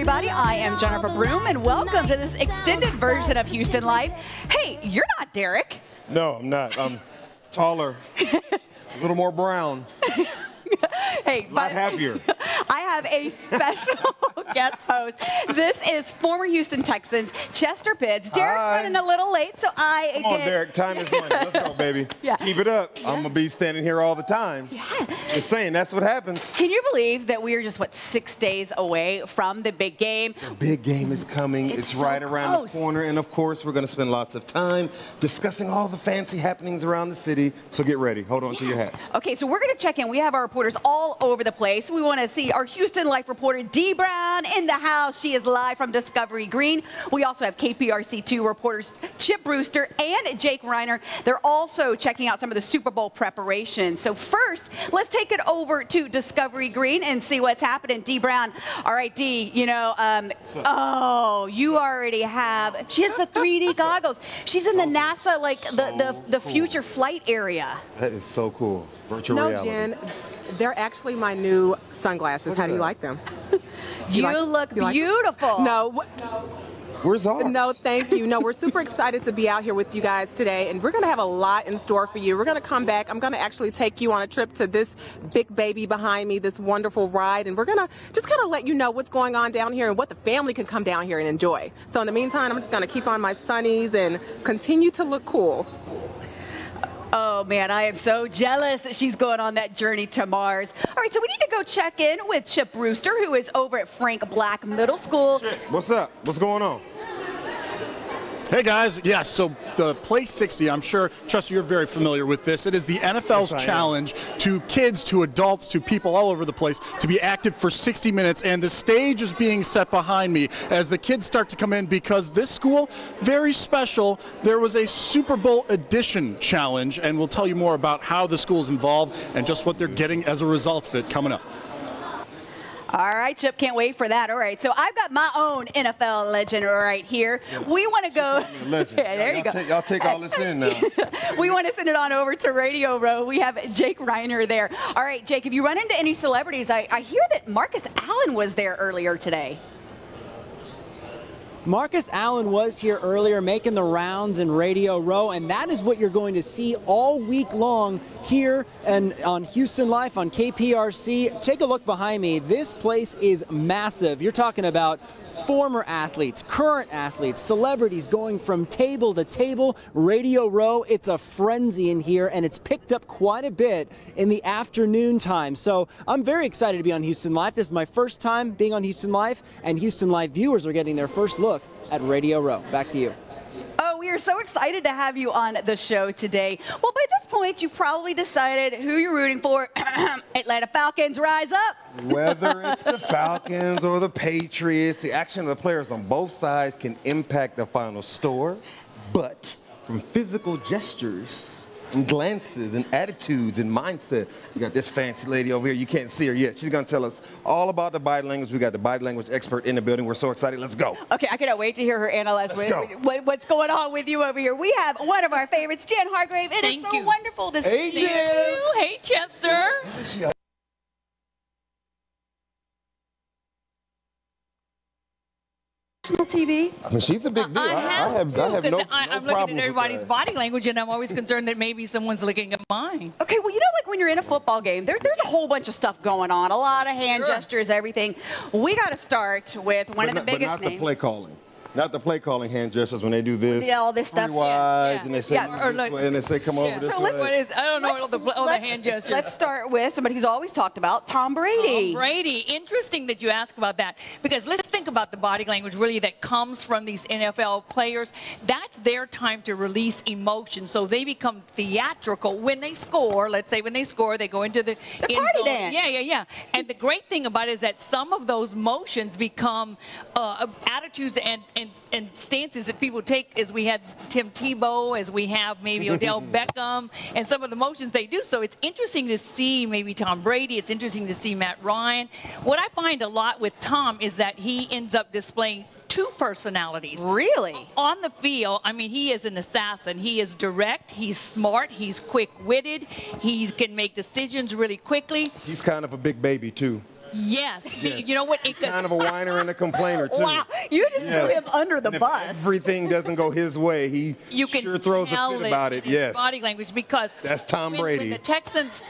everybody. I am Jennifer Broom, and welcome to this extended version of Houston Life. Hey, you're not Derek. No, I'm not. I'm taller, a little more brown. Hey, a lot happier. I have a special guest host. This is former Houston Texans, Chester Pitts. Derek's running a little late, so Come on, Derek. Time is money. Let's go, baby. Yeah. Keep it up. I'm going to be standing here all the time. Yeah. Just saying, that's what happens. Can you believe that we are just, 6 days away from the big game? The big game is coming. It's so right around close. the corner. And, of course, we're going to spend lots of time discussing all the fancy happenings around the city. So get ready. Hold on to your hats. Okay, so we're going to check in. We have our reporters all over the place. We want to see our Houston Life reporter, Dee Brown, in the house. She is live from Discovery Green. We also have KPRC2 reporters Chip Brewster and Jake Reiner. They're also checking out some of the Super Bowl preparations. So first, let's take it over to Discovery Green and see what's happening. Dee Brown. All right, Dee, you already have, she has the 3D goggles. She's in the NASA, the future flight area. That is so cool. Virtual reality. No, Jen, they're actually my new sunglasses. How do you like them? You look beautiful. No. Where's ours? No, thank you. No, we're super excited to be out here with you guys today, and we're going to have a lot in store for you. We're going to come back. I'm going to actually take you on a trip to this big baby behind me, this wonderful ride, and we're going to just kind of let you know what's going on down here and what the family can come down here and enjoy. So in the meantime, I'm just going to keep on my sunnies and continue to look cool. Oh, man, I am so jealous that she's going on that journey to Mars. All right, so we need to go check in with Chip Brewster, who is over at Frank Black Middle School. Chip, what's up? What's going on? Hey guys, yes, so the Play 60, I'm sure, Chester, you're very familiar with this. It is the NFL's challenge to kids, to adults, to people all over the place to be active for 60 minutes, and the stage is being set behind me as the kids start to come in because this school, very special, there was a Super Bowl edition challenge, and we'll tell you more about how the school's involved and just what they're getting as a result of it coming up. All right, Chip, can't wait for that. All right, so I've got my own NFL legend right here. Yeah. We want to go. Yeah, there you go. Y'all take all this in now. We want to send it on over to Radio Row. We have Jake Reiner there. All right, Jake, have you run into any celebrities? I hear that Marcus Allen was there earlier today. Marcus Allen was here earlier making the rounds in Radio Row, and that is what you're going to see all week long here and on Houston Life on KPRC. Take a look behind me. This place is massive. You're talking about former athletes, current athletes, celebrities going from table to table. Radio Row, it's a frenzy in here, and it's picked up quite a bit in the afternoon time. So I'm very excited to be on Houston Live. This is my first time being on Houston Live, and Houston Live viewers are getting their first look at Radio Row. Back to you. Oh, we are so excited to have you on the show today. Well, by this point, you've probably decided who you're rooting for. Atlanta Falcons, rise up. Whether it's the Falcons or the Patriots, the action of the players on both sides can impact the final score. But from physical gestures and glances and attitudes and mindset, you got this fancy lady over here. You can't see her yet. She's going to tell us all about the body language. We got the body language expert in the building. We're so excited. Let's go. Okay, I cannot wait to hear her analyze what's going on with you over here. We have one of our favorites, Jen Hargrave. It is so wonderful to see you. Hey, Chester. TV. I mean, she's a big deal. I'm looking problems at everybody's with that. body language, and I'm always concerned that maybe someone's looking at mine. Okay, well, you know, like when you're in a football game, there's a whole bunch of stuff going on, a lot of hand gestures, everything. We got to start with one of the biggest names. But not the play calling. Not the play calling hand gestures when they do this. Yeah, all this stuff. Wides, and they say this way, and they say come over this So way. I don't know all the hand gestures. Let's start with somebody who's always talked about, Tom Brady. Tom Brady. Interesting that you ask about that, because let's think about the body language really that comes from these NFL players. That's their time to release emotion, so they become theatrical when they score. Let's say when they score, they go into the end party zone. dance. Yeah. And the great thing about it is that some of those motions become attitudes and stances that people take, as we had Tim Tebow, as we have maybe Odell Beckham, and some of the motions they do. So it's interesting to see maybe Tom Brady. It's interesting to see Matt Ryan. What I find a lot with Tom is that he ends up displaying two personalities. Really? On the field, I mean, he is an assassin. He is direct, he's smart, he's quick-witted, he can make decisions really quickly. He's kind of a big baby, too. Yes. You know what? He's kind of a whiner and a complainer, too. Wow, you just threw him under the And if bus. everything doesn't go his way, he You can sure throws a tell fit it about in it. his Yes. body language, because That's Tom when Brady. the Texans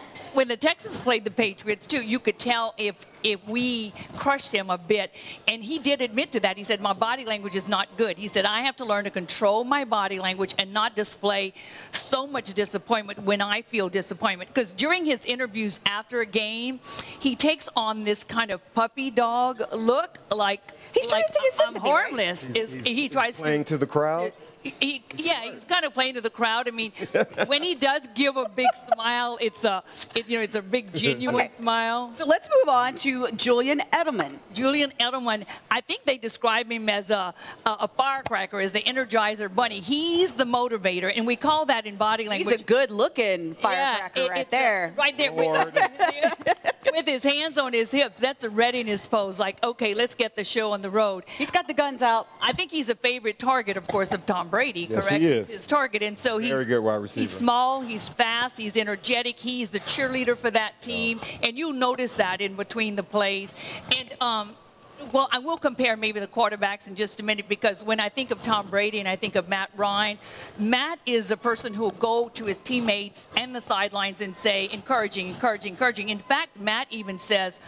played the Patriots too, you could tell if we crushed him a bit, and he did admit to that. He said, my body language is not good. He said, I have to learn to control my body language and not display so much disappointment when I feel disappointment. Because during his interviews after a game, he takes on this kind of puppy dog look, like He's trying to seek his I'm sympathy, right? harmless. He's playing to the crowd. He's kind of playing to the crowd. I mean, when he does give a big smile, it's a big genuine smile. So let's move on to Julian Edelman. Julian Edelman, I think they describe him as a firecracker, as the Energizer Bunny. He's the motivator, and we call that in body language. He's a good-looking firecracker it's there. right there with his hands on his hips. That's a readiness pose, like, okay, let's get the show on the road. He's got the guns out. I think he's a favorite target, of course, of Tom Brady, Yes, correct? he is. He's his target, and so he's Very good wide receiver. He's small, he's fast, he's energetic, he's the cheerleader for that team, and you'll notice that in between the plays. And well, I will compare maybe the quarterbacks in just a minute, because when I think of Tom Brady and I think of Matt Ryan, Matt is a person who will go to his teammates and the sidelines and say, encouraging, encouraging, encouraging. In fact, Matt even says,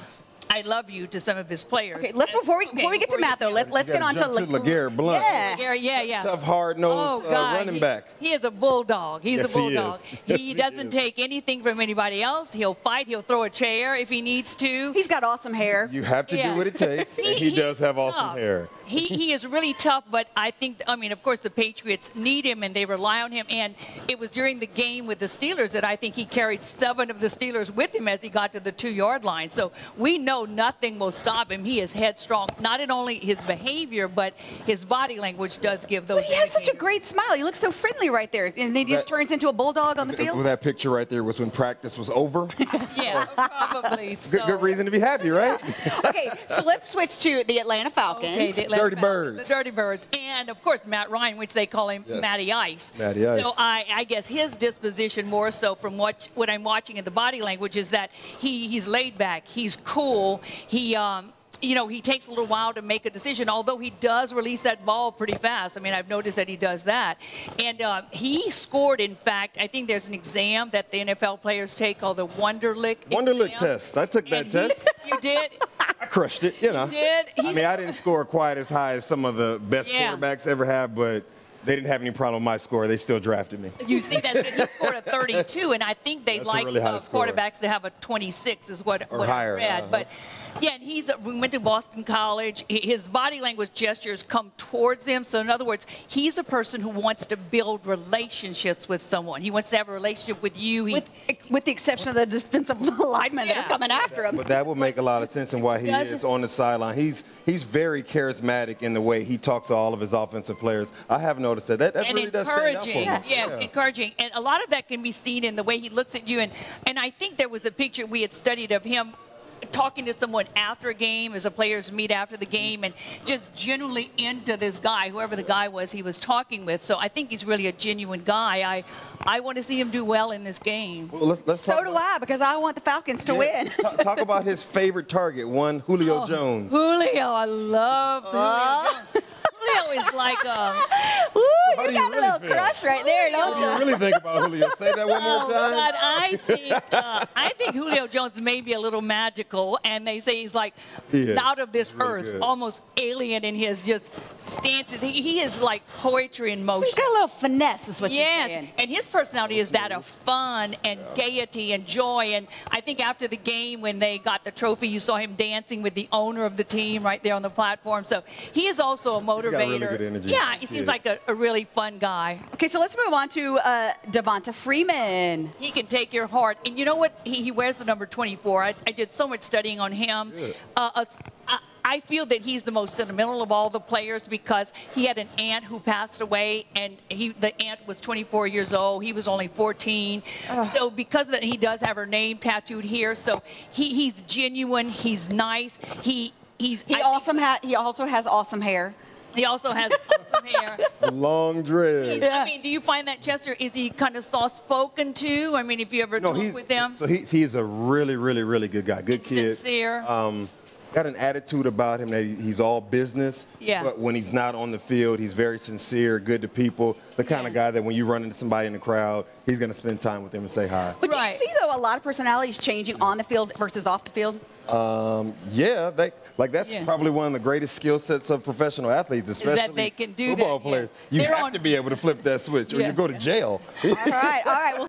I love you to some of his players. Okay, before we get to Matt, though, let's get on to LeGarrette Blount. Yeah. Tough, hard-nosed running back. He is a bulldog. He's Yes, a bulldog. he is. Yes, He he doesn't is. take anything from anybody else. He'll fight. He'll throw a chair if he needs to. He's got awesome hair. You have to Yeah. do what it takes, and he does he's have awesome tough. hair. He is really tough, but I think, of course, the Patriots need him and they rely on him. And it was during the game with the Steelers that I think he carried 7 of the Steelers with him as he got to the 2-yard line. So we know nothing will stop him. He is headstrong. Not in only his behavior, but his body language does give those But he has such a indicators. great smile. He looks so friendly right there. And then he just turns into a bulldog on the field. Well, that picture right there was when practice was over. Yeah, probably. So. Good reason to be happy, right? Okay, so let's switch to the Atlanta Falcons. Okay, the Atlanta Dirty Falcons, Birds. The Dirty Birds. And, of course, Matt Ryan, which they call him Yes. Matty Ice. Matty Ice. So I guess his disposition, more so from what I'm watching in the body language, is that he's laid back. He's cool. He takes a little while to make a decision, although he does release that ball pretty fast. I've noticed that he does that. And he scored, in fact, I think there's an exam that the NFL players take called the Wonderlic Wonderlic exam. test. I took that And test. You did? I crushed it, you know. did? I didn't score quite as high as some of the best Yeah. quarterbacks ever have, but they didn't have any problem with my score. They still drafted me. You see that he scored a 32, and I think they That's a like really high score. quarterbacks to have a 26 is what I higher, read. But yeah, and we went to Boston College. His body language gestures come towards him. So in other words, he's a person who wants to build relationships with someone. He wants to have a relationship with you. With the exception of the defensive linemen that are coming after him. But that would make a lot of sense in why he Doesn't- is on the sideline. He's very charismatic in the way he talks to all of his offensive players. I have noticed that. That and really does stand out for me. encouraging, encouraging, and a lot of that can be seen in the way he looks at you. And I think there was a picture we had studied of him talking to someone after a game, as the players meet after the game, and just genuinely into this guy, whoever the guy was he was talking with. So I think he's really a genuine guy. I want to see him do well in this game. Well, let's So talk do about, I, because I want the Falcons to win. Talk about his favorite target, one Julio Jones. Julio, I love Julio Jones. Julio is like Ooh, how you do you got a really little feel? crush right there, What don't do you? you really think about Julio? Say that one more time. God, I think Julio Jones may be a little magical, and they say he's like He is. out of this He's really earth, good. almost alien in his just stances. He is like poetry in So motion. he's got a little finesse, is what you're Yes, saying. and his personality is that of fun and gaiety and joy. And I think after the game, when they got the trophy, you saw him dancing with the owner of the team right there on the platform. So he is also a motivator. got really good energy. Yeah, he seems Yeah. like a really fun guy. Okay, so let's move on to Devonta Freeman. He can take your heart. And you know what? He wears the number 24. I did so much studying on him. I feel that he's the most sentimental of all the players because he had an aunt who passed away, and the aunt was 24 years old. He was only 14. So because of that, he does have her name tattooed here. So he's genuine. He's nice. He also He also has awesome hair. He also has awesome long hair. Long dreads. I mean, do you find that Chester, is he kind of soft-spoken too? I mean, if you ever talk with him. So he's a really, really, really good guy. Good kid. Sincere. Got an attitude about him that he's all business. Yeah. But when he's not on the field, he's very sincere, good to people. The kind of guy that when you run into somebody in the crowd, he's going to spend time with them and say hi. But do you Right. see, though, a lot of personalities changing on the field versus off the field? Yeah, that's Yeah. probably one of the greatest skill sets of professional athletes, especially they can do that, football yeah. players. You They're have on- to be able to flip that switch, or Yeah. you go to jail. All right, all right. Well,